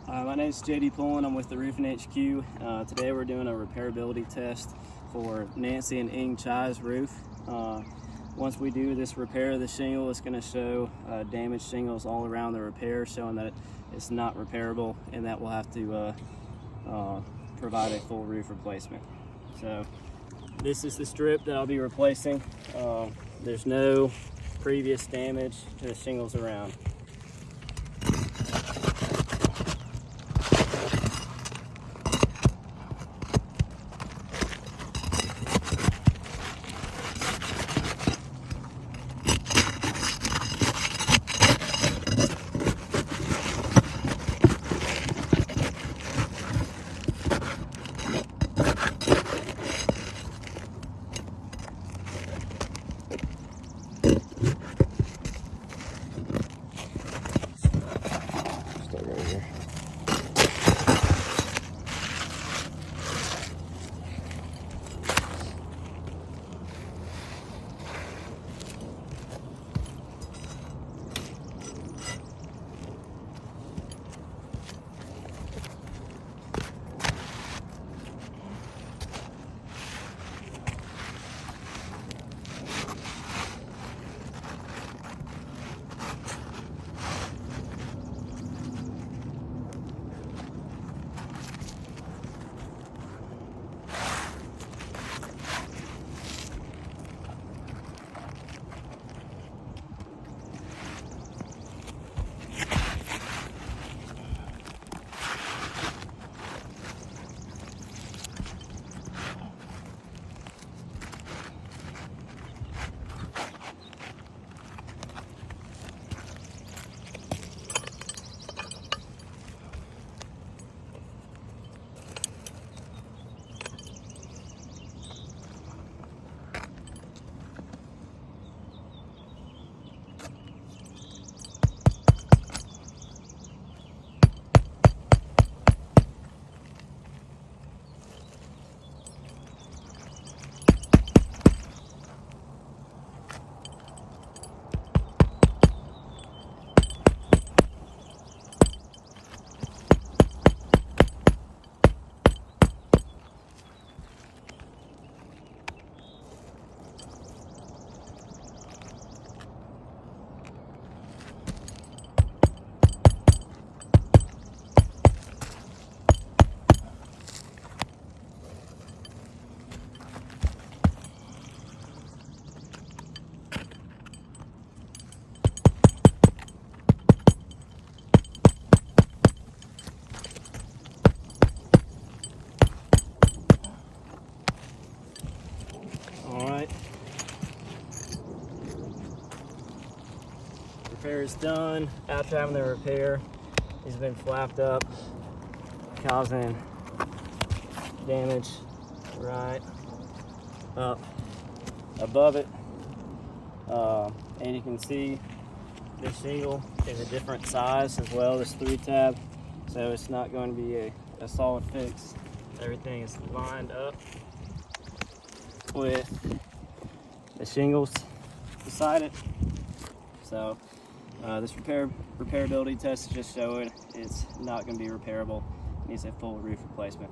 My name is JD Pullen. I'm with the Roofing HQ. Today we're doing a repairability test for Nancy and Ing Chai's roof. Once we do this repair of the shingle, it's going to show damaged shingles all around the repair, showing that it's not repairable and that we'll have to provide a full roof replacement. So this is the strip that I'll be replacing. There's no previous damage to the shingles around. Start right here. Alright, repair is done. After having the repair, it's been flapped up, causing damage right up above it. And you can see this shingle is a different size as well, this 3-tab, so it's not going to be a solid fix. Everything is lined up with the shingles beside it. So this repairability test is just showing it's not going to be repairable. It needs a full roof replacement.